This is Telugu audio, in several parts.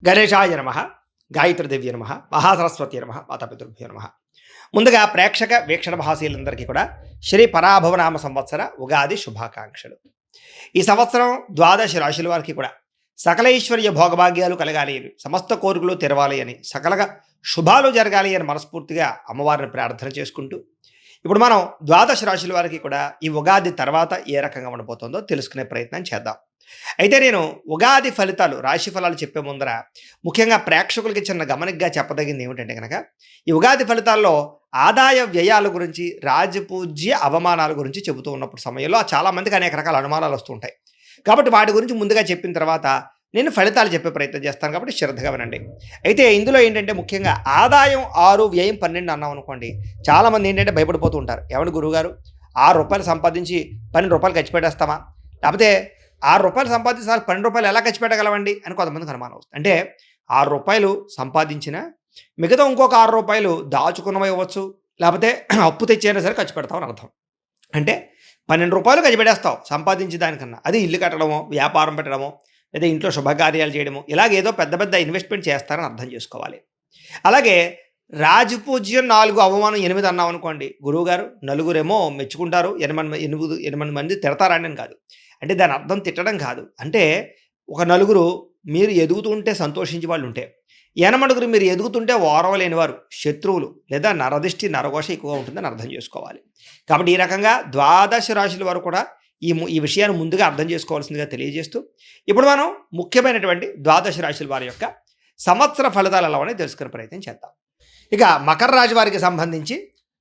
గణేశాయ నమ, గాయత్రీదేవి నమ, మహాసరస్వతి నమ, మాతాపితృభ్యో నమ. ముందుగా ప్రేక్షక వీక్షణ మహాశీలందరికీ కూడా శ్రీ పరాభవనామ సంవత్సర ఉగాది శుభాకాంక్షలు. ఈ సంవత్సరం ద్వాదశ రాశుల వారికి కూడా సకల ఐశ్వర్య భోగభాగ్యాలు కలగాలి అని, సమస్త కోరికలు తెరవాలి అని, సకలగా శుభాలు జరగాలి అని మనస్ఫూర్తిగా అమ్మవారిని ప్రార్థన చేసుకుంటూ, ఇప్పుడు మనం ద్వాదశ రాశుల వారికి కూడా ఈ ఉగాది తర్వాత ఏ రకంగా ఉండబోతుందో తెలుసుకునే ప్రయత్నం చేద్దాం. అయితే నేను ఉగాది ఫలితాలు, రాశి ఫలాలు చెప్పే ముందర ముఖ్యంగా ప్రేక్షకులకి చిన్న గమనికగా చెప్పదగింది ఏమిటంటే కనుక, ఈ ఉగాది ఫలితాల్లో ఆదాయ వ్యయాల గురించి, రాజపూజ్య అవమానాల గురించి చెబుతూ ఉన్నప్పుడు సమయంలో చాలామందికి అనేక రకాల అనుమానాలు వస్తుంటాయి. కాబట్టి వాటి గురించి ముందుగా చెప్పిన తర్వాత నేను ఫలితాలు చెప్పే ప్రయత్నం చేస్తాను, కాబట్టి శ్రద్ధగా వినండి. అయితే ఇందులో ఏంటంటే ముఖ్యంగా ఆదాయం 6, వ్యయం 12 అన్నాం అనుకోండి, చాలామంది ఏంటంటే భయపడిపోతూ ఉంటారు. ఏమండి గురువుగారు, రూ. 6 సంపాదించి రూ. 12 ఖర్చు పెట్టేస్తామా? లేకపోతే రూ. 6 సంపాదించి రూ. 12 ఎలా ఖర్చు పెట్టగలవండి అని కొంతమందికి అనుమానం వస్తుంది. అంటే రూ. 6 సంపాదించిన మిగతా ఇంకొక రూ. 6 దాచుకున్నవి ఇవ్వచ్చు, లేకపోతే అప్పు తెచ్చైనా సరే ఖర్చు పెడతామని అర్థం. అంటే రూ. 12 ఖర్చు పెట్టేస్తావు సంపాదించి దానికన్నా. అది ఇల్లు కట్టడమో, వ్యాపారం పెట్టడమో, లేదా ఇంట్లో శుభకార్యాలు చేయడము, ఇలాగేదో పెద్ద పెద్ద ఇన్వెస్ట్మెంట్ చేస్తారని అర్థం చేసుకోవాలి. అలాగే రాజపూజ్యం 4, అవమానం 8 అన్నాం అనుకోండి, గురువుగారు నలుగురేమో మెచ్చుకుంటారు, 8 మంది తిడతారండి అని కాదు. అంటే దాని అర్థం తిట్టడం కాదు. అంటే ఒక నలుగురు మీరు ఎదుగుతుంటే సంతోషించే వాళ్ళు ఉంటే, ఎనమడుగురు మీరు ఎదుగుతుంటే ఓరవలేని వారు, శత్రువులు లేదా నరదిష్టి నరఘోష ఎక్కువగా ఉంటుందని అర్థం చేసుకోవాలి. కాబట్టి ఈ రకంగా ద్వాదశ రాశుల వారు కూడా ఈ విషయాన్ని ముందుగా అర్థం చేసుకోవాల్సిందిగా తెలియజేస్తూ, ఇప్పుడు మనం ముఖ్యమైనటువంటి ద్వాదశ రాశుల వారి యొక్క సంవత్సర ఫలితాలు ఎలా ఉన్నాయో తెలుసుకునే ప్రయత్నం చేద్దాం. ఇక మకర రాశి వారికి సంబంధించి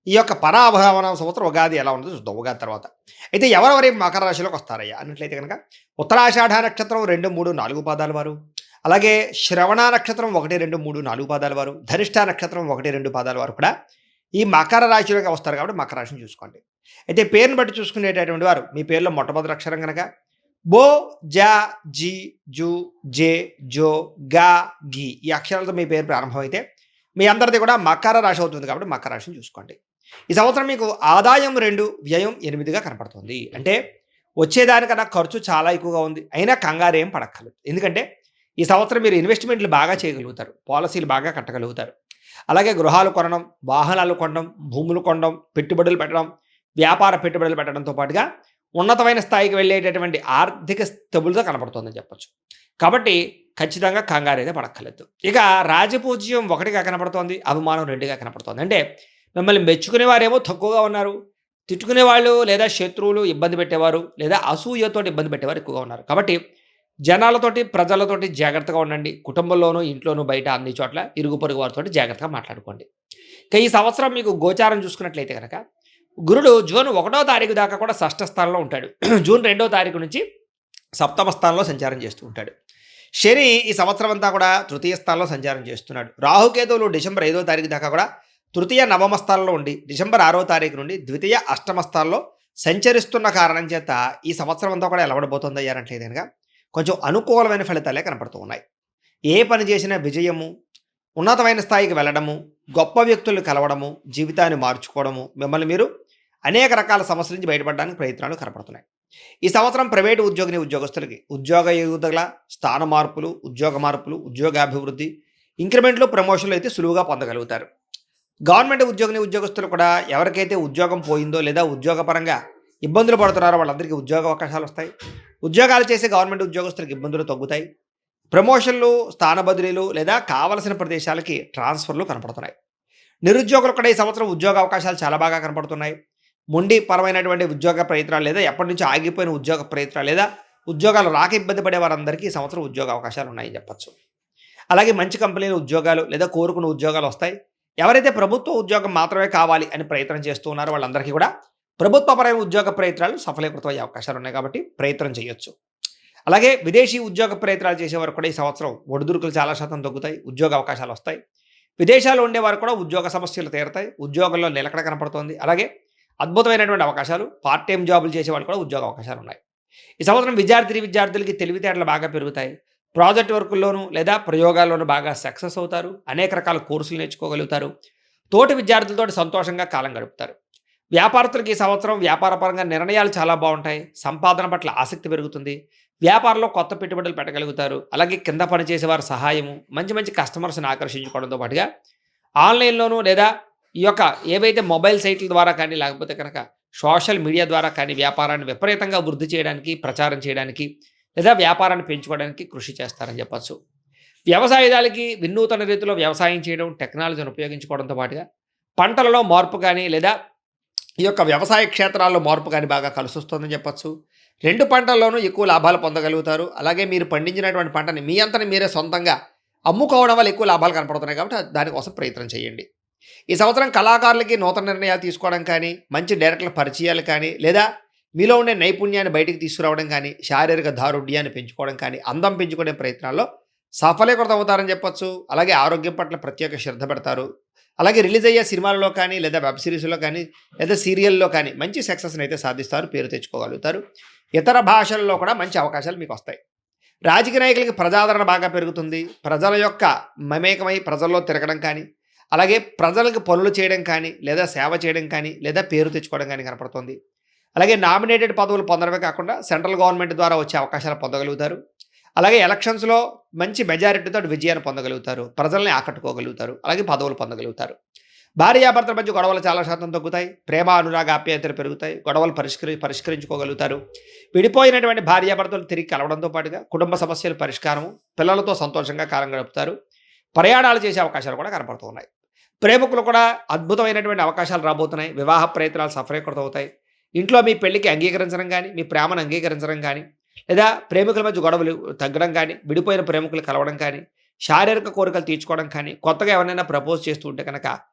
ఈ యొక్క పరాభవన సంవత్సరం ఉగాది ఎలా ఉంటుందో చూద్దాం ఉగాది తర్వాత. అయితే ఎవరెవరి మకర రాశిలోకి వస్తారయ్యా అన్నట్లయితే కనుక, ఉత్తరాషాఢ నక్షత్రం 2, 3, 4 పాదాల వారు, అలాగే శ్రవణ నక్షత్రం 1, 2, 3, 4 పాదాల వారు, ధనిష్ఠ నక్షత్రం 1, 2 పాదాల వారు కూడా ఈ మకర రాశిలోకి వస్తారు. కాబట్టి మకర రాశిని చూసుకోండి. అయితే పేరుని బట్టి చూసుకునేటటువంటి వారు, మీ పేరులో మొట్టమొదటి అక్షరం కనుక బో, జా, జీ, జూ, జే, జో, గా, గి ఈ అక్షరాలతో మీ పేరు ప్రారంభమైతే మీ అందరిది కూడా మకర రాశి అవుతుంది. కాబట్టి మకర రాశిని చూసుకోండి. ఈ సంవత్సరం మీకు ఆదాయం 2, వ్యయం 8గా కనపడుతుంది. అంటే వచ్చేదానికన్నా ఖర్చు చాలా ఎక్కువగా ఉంది, అయినా కంగారు ఏం పడక్కర్లేదు. ఎందుకంటే ఈ సంవత్సరం మీరు ఇన్వెస్ట్మెంట్లు బాగా చేయగలుగుతారు, పాలసీలు బాగా కట్టగలుగుతారు. అలాగే గృహాలు కొనడం, వాహనాలు కొనడం, భూములు కొనడం, పెట్టుబడులు పెట్టడం, వ్యాపార పెట్టుబడులు పెట్టడంతో పాటుగా ఉన్నతమైన స్థాయికి వెళ్ళేటటువంటి ఆర్థిక స్థితులతో కనపడుతుందని చెప్పొచ్చు. కాబట్టి ఖచ్చితంగా కంగారు అయితే పడక్కర్లేదు. ఇక రాజపూజ్యం 1గా కనపడుతోంది, అవమానం 2గా కనపడుతోంది. అంటే మిమ్మల్ని మెచ్చుకునేవారేమో తక్కువగా ఉన్నారు, తిట్టుకునేవాళ్ళు లేదా శత్రువులు ఇబ్బంది పెట్టేవారు, లేదా అసూయతో ఇబ్బంది పెట్టేవారు ఎక్కువగా ఉన్నారు. కాబట్టి జనాలతోటి, ప్రజలతోటి జాగ్రత్తగా ఉండండి. కుటుంబంలోనూ, ఇంట్లోనూ, బయట అన్ని చోట్ల ఇరుగు పొరుగు వారితో జాగ్రత్తగా మాట్లాడుకోండి. ఇక ఈ సంవత్సరం మీకు గోచారం చూసుకున్నట్లయితే కనుక, గురుడు జూన్ 1వ తారీఖు దాకా కూడా షష్ఠ స్థానంలో ఉంటాడు. జూన్ 2వ తారీఖు నుంచి సప్తమ స్థానంలో సంచారం చేస్తూ ఉంటాడు. శని ఈ సంవత్సరం అంతా కూడా తృతీయ స్థానంలో సంచారం చేస్తున్నాడు. రాహుకేతువులు డిసెంబర్ 5వ తారీఖు దాకా కూడా తృతీయ, నవమ స్థానంలో ఉండి డిసెంబర్ 6వ తారీఖు నుండి ద్వితీయ, అష్టమ స్థానంలో సంచరిస్తున్న కారణం చేత ఈ సంవత్సరం అంతా కూడా ఎలా ఉండబోతుంది అయ్యారంటే కనుక కొంచెం అనుకూలమైన ఫలితాలే కనపడుతూ ఉన్నాయి. ఏ పని చేసినా విజయము, ఉన్నతమైన స్థాయికి వెళ్ళడము, గొప్ప వ్యక్తులు కలవడము, జీవితాన్ని మార్చుకోవడము, మిమ్మల్ని మీరు అనేక రకాల సమస్యల నుంచి బయటపడడానికి ప్రయత్నాలు కనపడుతున్నాయి. ఈ సంవత్సరం ప్రైవేటు ఉద్యోగస్తులకి ఉద్యోగ ఎదుగుదల, స్థాన మార్పులు, ఉద్యోగ మార్పులు, ఉద్యోగాభివృద్ధి, ఇంక్రిమెంట్లు, ప్రమోషన్లు అయితే సులువుగా పొందగలుగుతారు. గవర్నమెంట్ ఉద్యోగస్తులు కూడా ఎవరికైతే ఉద్యోగం పోయిందో లేదా ఉద్యోగపరంగా ఇబ్బందులు పడుతున్నారో వాళ్ళందరికీ ఉద్యోగ అవకాశాలు వస్తాయి. ఉద్యోగాలు చేసే గవర్నమెంట్ ఉద్యోగస్తులకు ఇబ్బందులు తగ్గుతాయి. ప్రమోషన్లు, స్థాన బదిలీలు లేదా కావలసిన ప్రదేశాలకి ట్రాన్స్ఫర్లు కనపడుతున్నాయి. నిరుద్యోగులు కూడా ఈ సంవత్సరం ఉద్యోగ అవకాశాలు చాలా బాగా కనపడుతున్నాయి. మొండి పరమైనటువంటి ఉద్యోగ ప్రయత్నాలు లేదా ఎప్పటి నుంచో ఆగిపోయిన ఉద్యోగ ప్రయత్నాలు లేదా ఉద్యోగాలు రాక ఇబ్బంది పడే వారందరికీ ఈ సంవత్సరం ఉద్యోగ అవకాశాలు ఉన్నాయని చెప్పచ్చు. అలాగే మంచి కంపెనీలు ఉద్యోగాలు లేదా కోరుకున్న ఉద్యోగాలు వస్తాయి. ఎవరైతే ప్రభుత్వ ఉద్యోగం మాత్రమే కావాలి అని ప్రయత్నం చేస్తూ ఉన్నారో వాళ్ళందరికీ కూడా ప్రభుత్వపరమైన ఉద్యోగ ప్రయత్నాలు సఫలీకృతమయ్యే అవకాశాలు ఉన్నాయి. కాబట్టి ప్రయత్నం చేయొచ్చు. అలాగే విదేశీ ఉద్యోగ ప్రయత్నాలు చేసేవారు కూడా ఈ సంవత్సరం ఒడిదుడుకులు చాలా శాతం తగ్గుతాయి, ఉద్యోగ అవకాశాలు వస్తాయి. విదేశాల్లో ఉండేవారు కూడా ఉద్యోగ సమస్యలు తీరుతాయి, ఉద్యోగంలో నిలకడ కనపడుతోంది. అలాగే అద్భుతమైనటువంటి అవకాశాలు, పార్ట్ టైం జాబులు చేసేవాళ్ళు కూడా ఉద్యోగ అవకాశాలు ఉన్నాయి. ఈ సంవత్సరం విద్యార్థులకి తెలివితేటలు బాగా పెరుగుతాయి. ప్రాజెక్ట్ వర్కుల్లోనూ లేదా ప్రయోగాల్లోనూ బాగా సక్సెస్ అవుతారు. అనేక రకాల కోర్సులు నేర్చుకోగలుగుతారు. తోటి విద్యార్థులతో సంతోషంగా కాలం గడుపుతారు. వ్యాపారస్తులకి ఈ సంవత్సరం వ్యాపారపరంగా నిర్ణయాలు చాలా బాగుంటాయి. సంపాదన పట్ల ఆసక్తి పెరుగుతుంది. వ్యాపారంలో కొత్త పెట్టుబడులు పెట్టగలుగుతారు. అలాగే కింద పనిచేసే వారి సహాయము, మంచి మంచి కస్టమర్స్‌ని ఆకర్షించుకోవడంతో పాటుగా ఆన్‌లైన్‌లోనూ లేదా ఈ యొక్క ఏవైతే మొబైల్ సైట్‌ల ద్వారా కానీ, లేకపోతే కనుక సోషల్ మీడియా ద్వారా కానీ వ్యాపారాన్ని విపరీతంగా వృద్ధి చేయడానికి, ప్రచారం చేయడానికి లేదా వ్యాపారాన్ని పెంచుకోవడానికి కృషి చేస్తారని చెప్పొచ్చు. వ్యవసాయదారులకి వినూతన రీతిలో వ్యవసాయం చేయడం, టెక్నాలజీని ఉపయోగించుకోవడంతో పాటుగా పంటలలో మార్పు కానీ లేదా ఈ యొక్క వ్యవసాయ క్షేత్రాల్లో మార్పు కానీ బాగా కలిసొస్తుందని చెప్పొచ్చు. 2 పంటల్లోనూ ఎక్కువ లాభాలు పొందగలుగుతారు. అలాగే మీరు పండించినటువంటి పంటని మీ అంతట మీరే సొంతంగా అమ్ముకోవడం వల్ల ఎక్కువ లాభాలు కనపడుతున్నాయి కాబట్టి దానికోసం ప్రయత్నం చేయండి. ఈ సంవత్సరం కళాకారులకి నూతన నిర్ణయాలు తీసుకోవడం కానీ, మంచి డైరెక్టర్ల పరిచయాలు కానీ, లేదా మీలో ఉండే నైపుణ్యాన్ని బయటికి తీసుకురావడం కానీ, శారీరక దారుఢ్యాన్ని పెంచుకోవడం కానీ, అందం పెంచుకునే ప్రయత్నాల్లో సఫలీకృతం అవుతారని చెప్పొచ్చు. అలాగే ఆరోగ్యం పట్ల ప్రత్యేక శ్రద్ధ పెడతారు. అలాగే రిలీజ్ అయ్యే సినిమాలలో కానీ, లేదా వెబ్ సిరీస్‌లో కానీ, లేదా సీరియల్‌లో కానీ మంచి సక్సెస్‌ని అయితే సాధిస్తారు, పేరు తెచ్చుకోగలుగుతారు. ఇతర భాషల్లో కూడా మంచి అవకాశాలు మీకొస్తాయి. రాజకీయ నాయకులకి ప్రజాదరణ బాగా పెరుగుతుంది. ప్రజల యొక్క మమేకమై ప్రజల్లో తిరగడం కానీ, అలాగే ప్రజలకు పనులు చేయడం కానీ, లేదా సేవ చేయడం కానీ, లేదా పేరు తెచ్చుకోవడం కానీ కనపడుతుంది. అలాగే నామినేటెడ్ పదవులు పొందడమే కాకుండా సెంట్రల్ గవర్నమెంట్ ద్వారా వచ్చే అవకాశాలు పొందగలుగుతారు. అలాగే ఎలక్షన్స్‌లో మంచి మెజారిటీతో విజయాన్ని పొందగలుగుతారు. ప్రజల్ని ఆకట్టుకోగలుగుతారు. అలాగే పదవులు పొందగలుగుతారు. భార్యాభర్తల మధ్య గొడవలు చాలా శాతం తగ్గుతాయి. ప్రేమ, అనురాగ, ఆప్యాయతలు పెరుగుతాయి. గొడవలు పరిష్కరించుకోగలుగుతారు. విడిపోయినటువంటి భార్యాభర్తలు తిరిగి కలవడంతో పాటుగా కుటుంబ సమస్యల పరిష్కారము, పిల్లలతో సంతోషంగా కాలం గడుపుతారు. ప్రయాణాలు చేసే అవకాశాలు కూడా కనపడుతున్నాయి. ప్రేమికులు కూడా అద్భుతమైనటువంటి అవకాశాలు రాబోతున్నాయి. వివాహ ప్రయత్నాలు సఫలీకృతం అవుతాయి. ఇంట్లో మీ పెళ్లికి అంగీకరించడం కానీ, మీ ప్రేమను అంగీకరించడం కానీ, లేదా ప్రేమికుల మధ్య గొడవలు తగ్గడం కానీ, విడిపోయిన ప్రేమికులు కలవడం కానీ, శారీరక కోరికలు తీర్చుకోవడం కానీ, కొత్తగా ఎవరైనా ప్రపోజ్ చేస్తూ ఉంటే కనుక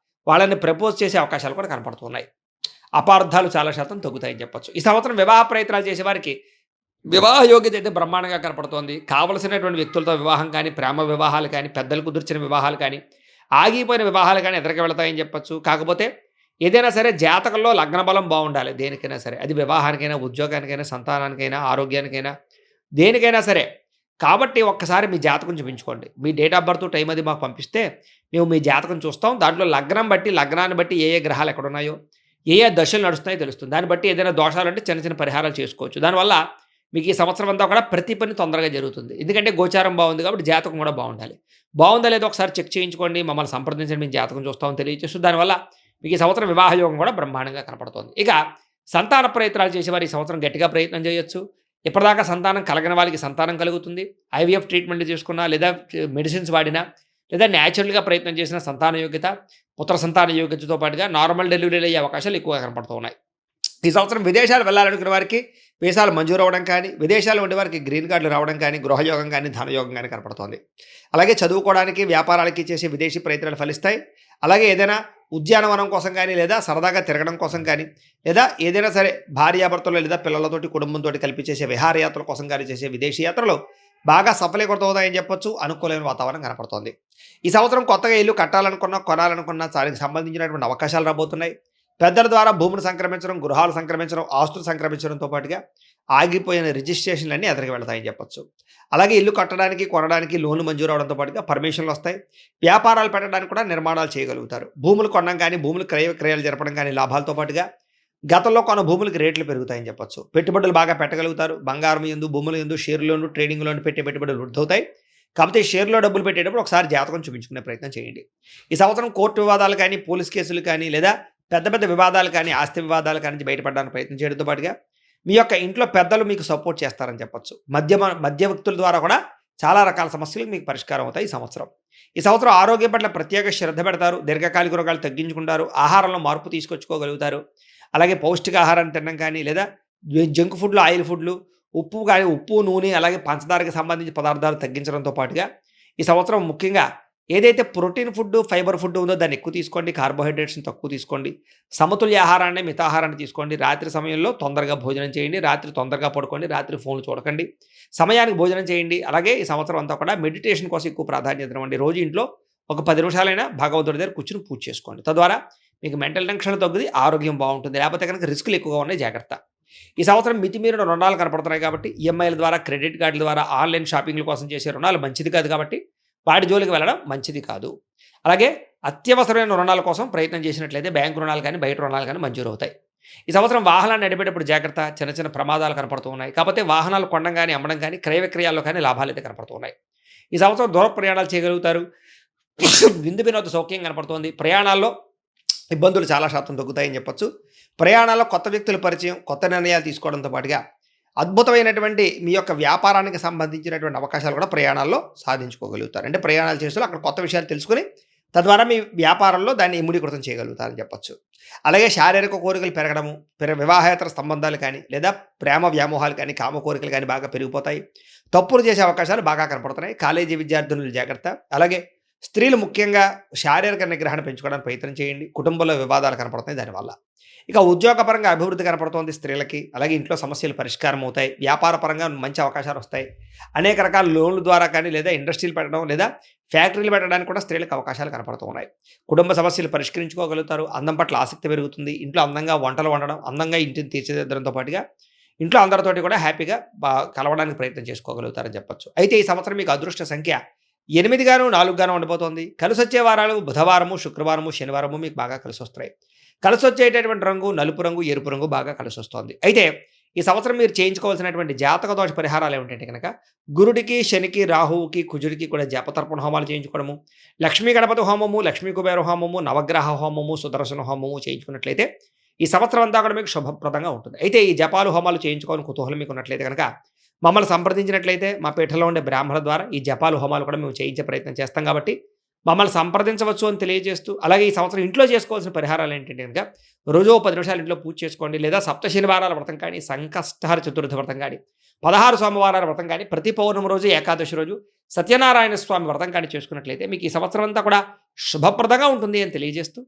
వాళ్ళని ప్రపోజ్ చేసే అవకాశాలు కూడా కనపడుతున్నాయి. అపార్థాలు చాలా శాతం తగ్గుతాయని చెప్పొచ్చు. ఈ సంవత్సరం వివాహ ప్రయత్నాలు చేసేవారికి వివాహ యోగ్యత అయితే బ్రహ్మాండంగా కనపడుతోంది. కావలసినటువంటి వ్యక్తులతో వివాహం కానీ, ప్రేమ వివాహాలు కానీ, పెద్దలు కుదిర్చిన వివాహాలు కానీ, ఆగిపోయిన వివాహాలు కానీ ఎదురుగా వెళతాయని చెప్పొచ్చు. కాకపోతే ఏదైనా సరే జాతకంలో లగ్న బలం బాగుండాలి దేనికైనా సరే. అది వివాహానికైనా, ఉద్యోగానికైనా, సంతానానికైనా, ఆరోగ్యానికైనా, దేనికైనా సరే. కాబట్టి ఒక్కసారి మీ జాతకం చూపించుకోండి. మీ డేట్ ఆఫ్ బర్త్ టైం అది మాకు పంపిస్తే మేము మీ జాతకం చూస్తాం. దాంట్లో లగ్నాన్ని బట్టి ఏ గ్రహాలు ఎక్కడున్నాయో, ఏ దశలు నడుస్తున్నాయో తెలుస్తుంది. దాన్ని బట్టి ఏదైనా దోషాలుంటే చిన్న చిన్న పరిహారాలు చేసుకోవచ్చు. దానివల్ల మీకు ఈ సంవత్సరం అంతా కూడా ప్రతి పని తొందరగా జరుగుతుంది. ఎందుకంటే గోచారం బాగుంది కాబట్టి జాతకం కూడా బాగుండాలి. బాగుందా లేదో ఒకసారి చెక్ చేయించుకోండి. మమ్మల్ని సంప్రదించండి, మేము జాతకం చూస్తామని తెలియజేస్తూ దానివల్ల మీకు ఈ సంవత్సరం వివాహ యోగం కూడా బ్రహ్మాండంగా కనపడుతోంది. ఇక సంతాన ప్రయత్నాలు చేసేవారు ఈ సంవత్సరం గట్టిగా ప్రయత్నం చేయొచ్చు. ఇప్పటిదాకా సంతానం కలగని వాళ్ళకి సంతానం కలుగుతుంది. ఐవీఎఫ్ ట్రీట్మెంట్ చేసుకున్నా, లేదా మెడిసిన్స్ వాడినా, లేదా న్యాచురల్గా ప్రయత్నం చేసిన సంతాన యోగ్యత, పుత్ర సంతాన యోగ్యతతో పాటుగా నార్మల్ డెలివరీలు అయ్యే అవకాశాలు ఎక్కువగా కనపడుతూ ఉన్నాయి. ఈ సంవత్సరం విదేశాలు వెళ్ళాలనుకునే వారికి వీసాలు మంజూరు అవ్వడం కానీ, విదేశాల్లో ఉండే వారికి గ్రీన్ కార్డులు రావడం కానీ, గృహయోగం కానీ, ధనయోగం కానీ కనపడుతోంది. అలాగే చదువుకోవడానికి, వ్యాపారాలకి చేసే విదేశీ ప్రయత్నాలు ఫలిస్తాయి. అలాగే ఏదైనా ఉద్యానవనం కోసం కానీ, లేదా సరదాగా తిరగడం కోసం కానీ, లేదా ఏదైనా సరే భార్యాభర్తలు లేదా పిల్లలతోటి కుటుంబంతో కలిపి చేసే విహారయాత్రల కోసం కానీ చేసే విదేశీ యాత్రలు బాగా సఫలీకృతం అవుతాయని చెప్పొచ్చు. అనుకూలమైన వాతావరణం కనపడుతోంది. ఈ సంవత్సరం కొత్తగా ఇల్లు కట్టాలనుకున్నా, కొనాలనుకున్నా దానికి సంబంధించినటువంటి అవకాశాలు రాబోతున్నాయి. పెద్దల ద్వారా భూములు సంక్రమించడం, గృహాలు సంక్రమించడం, ఆస్తులు సంక్రమించడంతో పాటుగా ఆగిపోయిన రిజిస్ట్రేషన్లన్నీ ఎదురుగా వెళతాయని చెప్పొచ్చు. అలాగే ఇల్లు కట్టడానికి, కొనడానికి లోన్లు మంజూరు అవడంతో పాటుగా పర్మిషన్లు వస్తాయి. వ్యాపారాలు పెట్టడానికి కూడా నిర్మాణాలు చేయగలుగుతారు. భూములు కొనడం కానీ, భూములు క్రయ విక్రయాలు జరపడం కానీ లాభాలతో పాటుగా గతంలో కొన్న భూములకి రేట్లు పెరుగుతాయని చెప్పొచ్చు. పెట్టుబడులు బాగా పెట్టగలుగుతారు. బంగారం యందు, భూముల యందు, షేర్లోను, ట్రేడింగ్లోను పెట్టే పెట్టుబడులు వృద్ధి అవుతాయి. కాకపోతే షేర్లో డబ్బులు పెట్టేటప్పుడు ఒకసారి జాతకం చూపించుకునే ప్రయత్నం చేయండి. ఈ సంవత్సరం కోర్టు వివాదాలు కానీ, పోలీస్ కేసులు కానీ, లేదా పెద్ద పెద్ద వివాదాలు కానీ, ఆస్తి వివాదాలు కానీ బయటపడడానికి ప్రయత్నం చేయడంతో పాటుగా మీ యొక్క ఇంట్లో పెద్దలు మీకు సపోర్ట్ చేస్తారని చెప్పొచ్చు. మధ్య వ్యక్తుల ద్వారా కూడా చాలా రకాల సమస్యలు మీకు పరిష్కారం అవుతాయి ఈ సంవత్సరం. ఈ సంవత్సరం ఆరోగ్యం పట్ల ప్రత్యేక శ్రద్ధ పెడతారు. దీర్ఘకాలిక రోగాలు తగ్గించుకుంటారు. ఆహారంలో మార్పు తీసుకొచ్చుకోగలుగుతారు. అలాగే పౌష్టికాహారాన్ని తినడం కానీ, లేదా జంక్ ఫుడ్లు, ఆయిల్ ఫుడ్లు, ఉప్పు కానీ, ఉప్పు, నూనె, అలాగే పంచదారకు సంబంధించిన పదార్థాలు తగ్గించడంతో పాటుగా ఈ సంవత్సరం ముఖ్యంగా ఏదైతే ప్రోటీన్ ఫుడ్, ఫైబర్ ఫుడ్ ఉందో దాన్ని ఎక్కువ తీసుకోండి. కార్బోహైడ్రేట్స్ని తక్కువ తీసుకోండి. సమతుల్య ఆహారాన్ని, మితాహారాన్ని తీసుకోండి. రాత్రి సమయంలో తొందరగా భోజనం చేయండి. రాత్రి తొందరగా పడుకోండి. రాత్రి ఫోన్లు చూడకండి. సమయానికి భోజనం చేయండి. అలాగే ఈ సంవత్సరం అంతా కూడా మెడిటేషన్ కోసం ఎక్కువ ప్రాధాన్యత ఇవ్వండి. రోజు ఇంట్లో ఒక 10 నిమిషాలైనా భగవంతుడి దగ్గర కూర్చొని పూజ చేసుకోండి. తద్వారా మీకు మెంటల్ టెన్షన్ తగ్గుది, ఆరోగ్యం బాగుంటుంది. లేకపోతే కనుక రిస్కులు ఎక్కువగా ఉన్నాయి, జాగ్రత్త. ఈ సంవత్సరం మితిమీరిన రుణాలు కనపడుతున్నాయి కాబట్టి ఈఎంఐల ద్వారా, క్రెడిట్ కార్డుల ద్వారా, ఆన్లైన్ షాపింగ్ల కోసం చేసే రుణాలు మంచిది కాదు కాబట్టి వాటి జోలికి వెళ్ళడం మంచిది కాదు. అలాగే అత్యవసరమైన రుణాల కోసం ప్రయత్నం చేసినట్లయితే బ్యాంకు రుణాలు కానీ, బయట రుణాలు కానీ మంజూరు అవుతాయి. ఈ సంవత్సరం వాహనాన్ని నడిపేటప్పుడు జాగ్రత్త. చిన్న చిన్న ప్రమాదాలు కనపడుతూ ఉన్నాయి. కాకపోతే వాహనాలు కొనడం గాని, అమ్మడం గాని, క్రయ విక్రయాల్లో కానీ లాభాలైతే కనపడుతూ ఉన్నాయి. ఈ సంవత్సరం దూర ప్రయాణాలు చేయగలుగుతారు. విందు వినోద సౌఖ్యం కనపడుతోంది. ప్రయాణాల్లో ఇబ్బందులు చాలా శాతం తగ్గుతాయని చెప్పొచ్చు. ప్రయాణాల్లో కొత్త వ్యక్తుల పరిచయం, కొత్త నిర్ణయాలు తీసుకోవడంతో పాటుగా అద్భుతమైనటువంటి మీ యొక్క వ్యాపారానికి సంబంధించినటువంటి అవకాశాలు కూడా ప్రయాణాల్లో సాధించుకోగలుగుతారు. అంటే ప్రయాణాలు చేస్తూ అక్కడ కొత్త విషయాలు తెలుసుకొని తద్వారా మీ వ్యాపారంలో దాన్ని ఇమ్మడీకృతం చేయగలుగుతారని చెప్పొచ్చు. అలాగే శారీరక కోరికలు పెరగడము, వివాహేతర సంబంధాలు కానీ, లేదా ప్రేమ వ్యామోహాలు కానీ, కామ కోరికలు కానీ బాగా పెరిగిపోతాయి. తప్పులు చేసే అవకాశాలు బాగా కనపడుతున్నాయి. కాలేజీ విద్యార్థులు జాగ్రత్త. అలాగే స్త్రీలు ముఖ్యంగా శారీరక నిగ్రహణ పెంచుకోవడానికి ప్రయత్నం చేయండి. కుటుంబంలో వివాదాలు కనపడుతున్నాయి దానివల్ల. ఇక ఉద్యోగపరంగా అభివృద్ధి కనపడుతోంది స్త్రీలకి. అలాగే ఇంట్లో సమస్యలు పరిష్కారం అవుతాయి. వ్యాపార పరంగా మంచి అవకాశాలు వస్తాయి. అనేక రకాల లోన్ల ద్వారా కానీ, లేదా ఇండస్ట్రీలు పెట్టడం, లేదా ఫ్యాక్టరీలు పెట్టడానికి కూడా స్త్రీలకు అవకాశాలు కనపడుతూ ఉన్నాయి. కుటుంబ సమస్యలు పరిష్కరించుకోగలుగుతారు. అందం పట్ల ఆసక్తి పెరుగుతుంది. ఇంట్లో అందంగా వంటలు వండడం, అందంగా ఇంటిని తీర్చిదిద్దడంతో పాటుగా ఇంట్లో అందరితోటి కూడా హ్యాపీగా కలవడానికి ప్రయత్నం చేసుకోగలుగుతారని చెప్పొచ్చు. అయితే ఈ సంవత్సరం మీకు అదృష్ట సంఖ్య 8 గాను, 4 గాను ఉండిపోతుంది. కలిసొచ్చే వారాలు బుధవారము, శుక్రవారము, శనివారము మీకు బాగా కలిసొస్తాయి. కలిసొచ్చేటటువంటి రంగు నలుపు రంగు, ఎరుపు రంగు బాగా కలిసొస్తోంది. అయితే ఈ సంవత్సరం మీరు చేయించుకోవాల్సినటువంటి జాతక దోష పరిహారాలు ఏమిటంటే కనుక గురుడికి, శనికి, రాహువుకి, కుజుడికి కూడా జపతర్పణ హోమాలు చేయించుకోవడము, లక్ష్మీ గణపతి హోమము, లక్ష్మీ కుబేర హోమము, నవగ్రహ హోమము, సుదర్శన హోమము చేయించుకున్నట్లయితే ఈ సంవత్సరం అంతా కూడా మీకు శుభప్రదంగా ఉంటుంది. అయితే ఈ జపాలు హోమాలు చేయించుకోవాలని కుతూహలం మీకు ఉన్నట్లయితే కనుక మమ్మల్ని సంప్రదించినట్లయితే మా పీఠంలో ఉండే బ్రాహ్మణుల ద్వారా ఈ జపాలు హోమాలు కూడా మేము చేయించే ప్రయత్నం చేస్తాం కాబట్టి మమ్మల్ని సంప్రదించవచ్చు అని తెలియజేస్తూ, అలాగే ఈ సంవత్సరం ఇంట్లో చేసుకోవాల్సిన పరిహారాలు ఏంటంటే కనుక రోజు 10 నిమిషాలు ఇంట్లో పూజ చేసుకోండి. లేదా సప్త శనివారాల వ్రతం కానీ, సంకష్టహర చతుర్థి వ్రతం కానీ, 16 సోమవారాల వ్రతం కానీ, ప్రతి పౌర్ణమి రోజు, ఏకాదశి రోజు సత్యనారాయణ స్వామి వ్రతం కానీ చేసుకున్నట్లయితే మీకు ఈ సంవత్సరం అంతా కూడా శుభప్రదంగా ఉంటుంది అని తెలియజేస్తూ,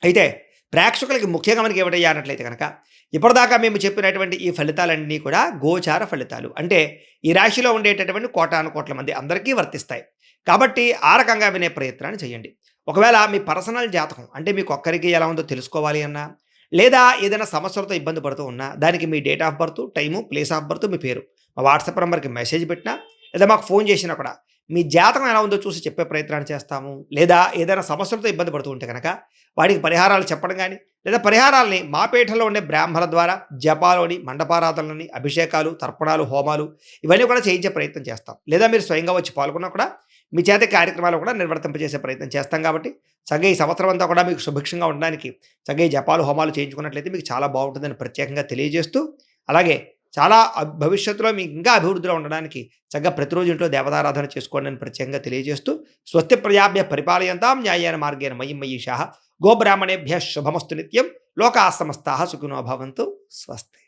అయితే ప్రేక్షకులకి ముఖ్యంగా మనకి ఏమిటయ్యా అన్నట్లయితే కనుక ఇప్పటిదాకా మేము చెప్పినటువంటి ఈ ఫలితాలన్నీ కూడా గోచార ఫలితాలు. అంటే ఈ రాశిలో ఉండేటటువంటి కోటాను కోట్ల మంది అందరికీ వర్తిస్తాయి. కాబట్టి ఆ రకంగా వినే ప్రయత్నాన్ని చేయండి. ఒకవేళ మీ పర్సనల్ జాతకం అంటే మీకు ఒక్కరికి ఎలా ఉందో తెలుసుకోవాలి అన్నా, లేదా ఏదైనా సమస్యలతో ఇబ్బంది పడుతూ ఉన్నా, దానికి మీ date of birth, time, place of birth, మీ పేరు మా వాట్సాప్ నెంబర్కి మెసేజ్ పెట్టినా, లేదా మాకు ఫోన్ చేసినా కూడా మీ జాతకం ఎలా ఉందో చూసి చెప్పే ప్రయత్నాన్ని చేస్తాము. లేదా ఏదైనా సమస్యలతో ఇబ్బంది పడుతూ ఉంటే కనుక వాటికి పరిహారాలు చెప్పడం కానీ, లేదా పరిహారాలని మా పీఠంలో ఉండే బ్రాహ్మణుల ద్వారా జపాలోని, మండపారాధనలని, అభిషేకాలు, తర్పణాలు, హోమాలు ఇవన్నీ కూడా చేయించే ప్రయత్నం చేస్తాం. లేదా మీరు స్వయంగా వచ్చి పాల్గొన్నా కూడా మీ చేత కార్యక్రమాలు కూడా నిర్వర్తింపజేసే ప్రయత్నం చేస్తాం. కాబట్టి చక్కగా ఈ సంవత్సరం అంతా కూడా మీకు సుభిక్షంగా ఉండడానికి చక్కగా ఈ జపాలు, హోమాలు చేయించుకున్నట్లయితే మీకు చాలా బాగుంటుందని ప్రత్యేకంగా తెలియజేస్తూ, అలాగే చాలా భవిష్యత్తులో మీకు ఇంకా అభివృద్ధిలో ఉండడానికి చక్కగా ప్రతిరోజు ఇంట్లో దేవతారాధన చేసుకోండి అని ప్రత్యేకంగా తెలియజేస్తూ, స్వస్తి ప్రజాభ్య పరిపాలయంతాం న్యాయేన మార్గేణ మయి మయీషాః గోబ్రాహ్మణేభ్యః శుభమస్తు నిత్యం లోకాః సమస్తాః సుఖినో భవంతు స్వస్తి.